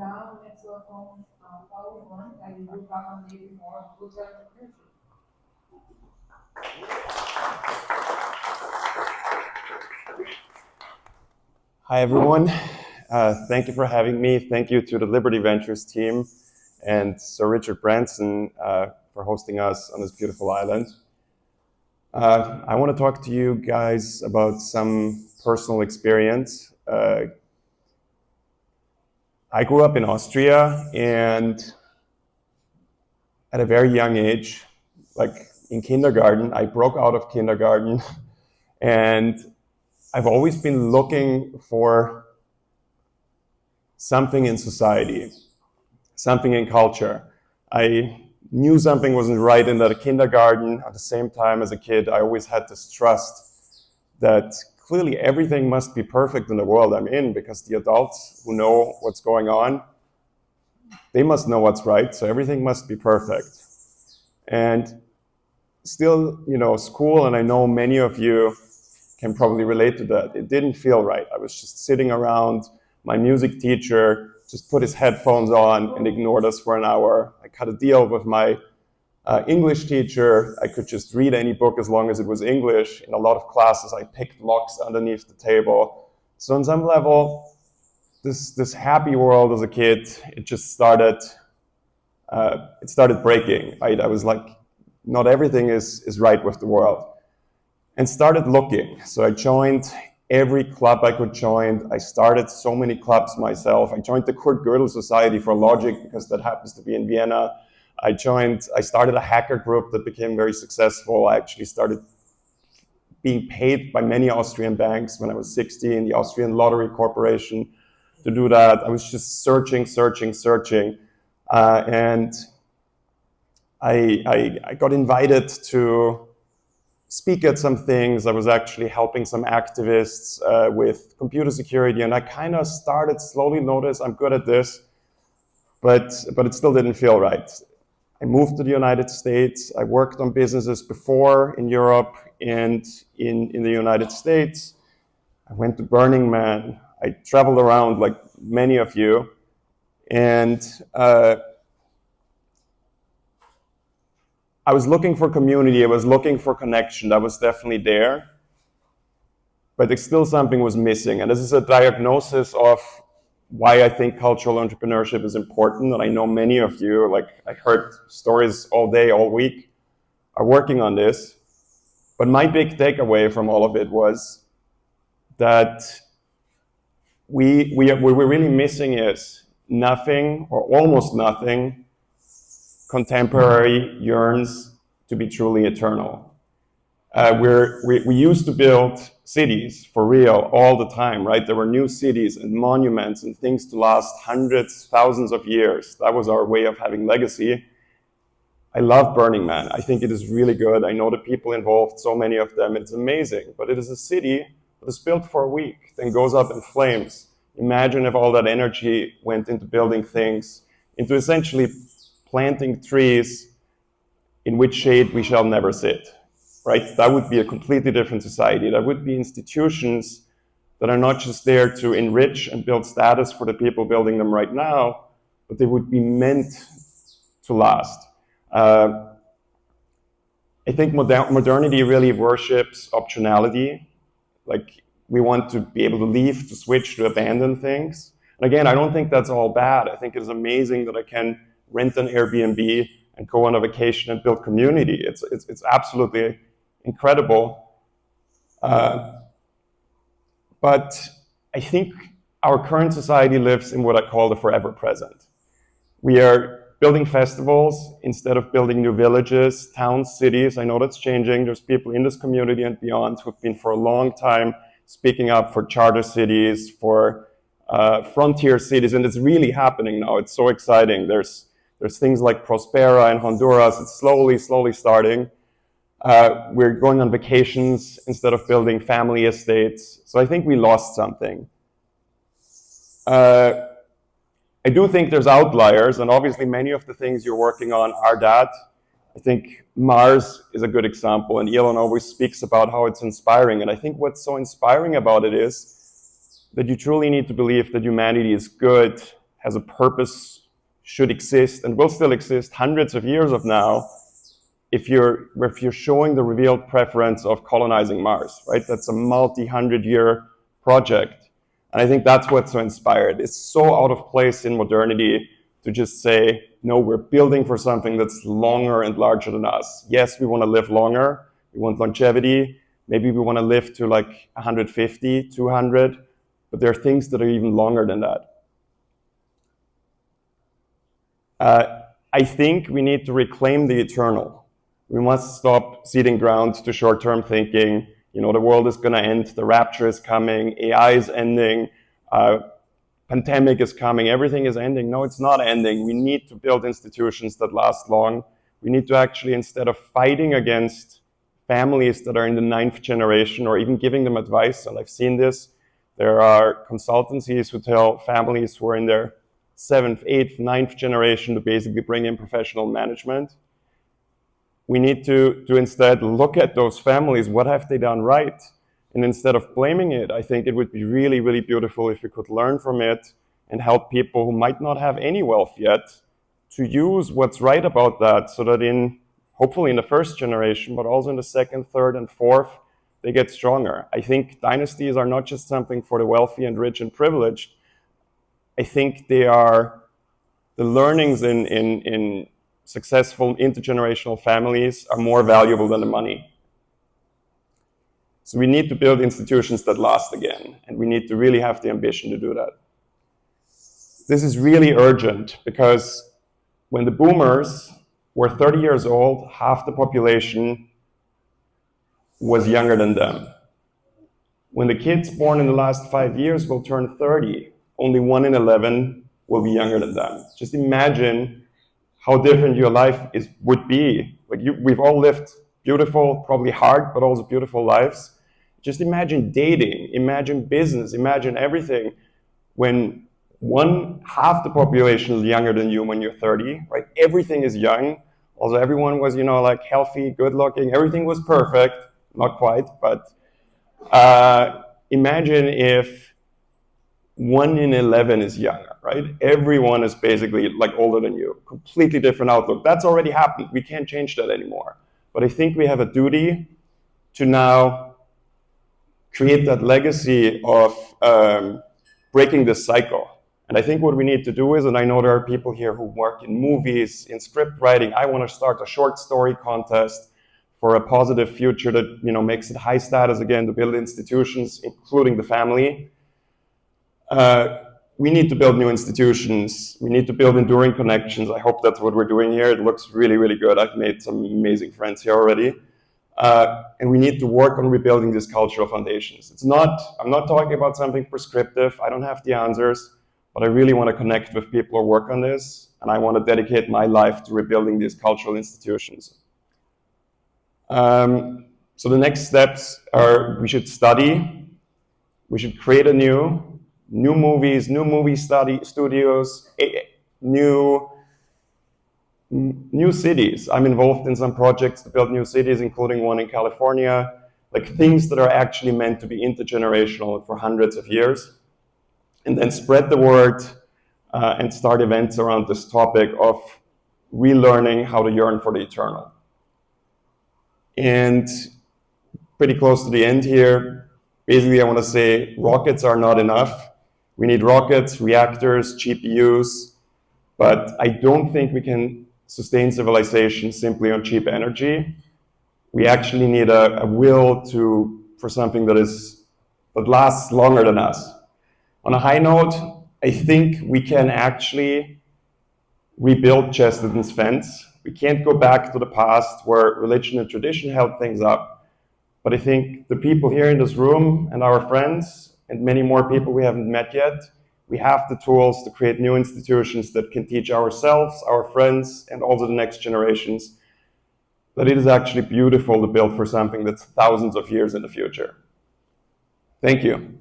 Hi, everyone. Thank you for having me. Thank you to the Liberty Ventures team and Sir Richard Branson for hosting us on this beautiful island. I want to talk to you guys about some personal experience. I grew up in Austria, and at a very young age, like in kindergarten, I broke out of kindergarten, and I've always been looking for something in society, something in culture. I knew something wasn't right in the kindergarten. At the same time, as a kid, I always had this trust that clearly everything must be perfect in the world I'm in, because the adults who know what's going on, they must know what's right, so everything must be perfect. And still, school, and I know many of you can probably relate to that, it didn't feel right. I was just sitting around. My music teacher just put his headphones on and ignored us for an hour. I cut a deal with my English teacher. I could just read any book as long as it was English. In a lot of classes, I picked locks underneath the table. So on some level, this happy world as a kid, it just started breaking. Right? I was like, not everything is right with the world. And started looking. So I joined every club I could join. I started so many clubs myself. I joined the Kurt Gödel Society for Logic because that happens to be in Vienna. I started a hacker group that became very successful. I actually started being paid by many Austrian banks when I was 16, the Austrian Lottery Corporation, to do that. I was just searching. And I got invited to speak at some things. I was actually helping some activists with computer security, and I kind of started slowly notice I'm good at this, but it still didn't feel right. I moved to the United States. I worked on businesses before in Europe and in the United States. I went to Burning Man. I traveled around like many of you, and I was looking for community. I was looking for connection. That was definitely there. But there's still something was missing. And this is a diagnosis of why I think cultural entrepreneurship is important. And I know many of you, like I heard stories all day, all week, are working on this. But my big takeaway from all of it was that what we're really missing is nothing or almost nothing contemporary yearns to be truly eternal. We used to build cities for real all the time, right? There were new cities and monuments and things to last hundreds, thousands of years. That was our way of having legacy. I love Burning Man. I think it is really good. I know the people involved, so many of them. It's amazing. But it is a city that is built for a week, then goes up in flames. Imagine if all that energy went into building things, into essentially planting trees in which shade we shall never sit, right? That would be a completely different society. That would be institutions that are not just there to enrich and build status for the people building them right now, but they would be meant to last. I think modernity really worships optionality. Like, we want to be able to leave, to switch, to abandon things. And again, I don't think that's all bad. I think it is amazing that I can rent an Airbnb and go on a vacation and build community. It's absolutely incredible. But I think our current society lives in what I call the forever present. We are building festivals instead of building new villages, towns, cities. I know that's changing. There's people in this community and beyond who've been for a long time speaking up for charter cities, for frontier cities, and it's really happening now. It's so exciting. There's things like Prospera in Honduras. It's slowly starting. We're going on vacations instead of building family estates. So I think we lost something. I do think there's outliers, and obviously many of the things you're working on are that. I think Mars is a good example, and Elon always speaks about how it's inspiring. And I think what's so inspiring about it is that you truly need to believe that humanity is good, has a purpose, should exist, and will still exist hundreds of years of now, if you're showing the revealed preference of colonizing Mars, right? That's a multi-hundred-year project. And I think that's what's so inspired. It's so out of place in modernity to just say, no, we're building for something that's longer and larger than us. Yes, we want to live longer. We want longevity. Maybe we want to live to like 150, 200, but there are things that are even longer than that. I think we need to reclaim the eternal. We must stop ceding ground to short-term thinking. You know, the world is going to end, the rapture is coming, AI is ending, pandemic is coming, everything is ending. No, it's not ending. We need to build institutions that last long. We need to actually, instead of fighting against families that are in the 9th generation or even giving them advice, and I've seen this, there are consultancies who tell families who are in their 7th, 8th, 9th generation to basically bring in professional management. We need to instead look at those families. What have they done right? And instead of blaming it, I think it would be really, really beautiful if we could learn from it and help people who might not have any wealth yet to use what's right about that, so that hopefully in the 1st generation, but also in the 2nd, 3rd, and 4th, they get stronger. I think dynasties are not just something for the wealthy and rich and privileged. I think they are the learnings in successful intergenerational families are more valuable than the money. So we need to build institutions that last again, and we need to really have the ambition to do that. This is really urgent because when the boomers were 30 years old, half the population was younger than them. When the kids born in the last 5 years will turn 30, only 1 in 11 will be younger than them. Just imagine how different your life would be. Like we've all lived beautiful, probably hard, but also beautiful lives. Just imagine dating, imagine business, imagine everything when half the population is younger than you when you're 30, right? Everything is young. Also, everyone was, like healthy, good looking. Everything was perfect. Not quite, but imagine if 1 in 11 is younger, right? Everyone is basically like older than you. Completely different outlook. That's already happened. We can't change that anymore. But I think we have a duty to now create that legacy of breaking this cycle. And I think what we need to do is, and I know there are people here who work in movies, in script writing. I want to start a short story contest for a positive future that makes it high status again to build institutions, including the family. We need to build new institutions. We need to build enduring connections. I hope that's what we're doing here. It looks really, really good. I've made some amazing friends here already. And we need to work on rebuilding these cultural foundations. I'm not talking about something prescriptive. I don't have the answers, but I really want to connect with people who work on this, and I want to dedicate my life to rebuilding these cultural institutions. So the next steps are we should study, we should create new movies, new movie studios, new cities. I'm involved in some projects to build new cities, including one in California, like things that are actually meant to be intergenerational for hundreds of years, and then spread the word and start events around this topic of relearning how to yearn for the eternal. And pretty close to the end here, basically I want to say rockets are not enough. We need rockets, reactors, GPUs, but I don't think we can sustain civilization simply on cheap energy. We actually need a will for something that lasts longer than us. On a high note, I think we can actually rebuild Chesterton's fence. We can't go back to the past where religion and tradition held things up. But I think the people here in this room and our friends and many more people we haven't met yet, we have the tools to create new institutions that can teach ourselves, our friends, and also the next generations that it is actually beautiful to build for something that's thousands of years in the future. Thank you.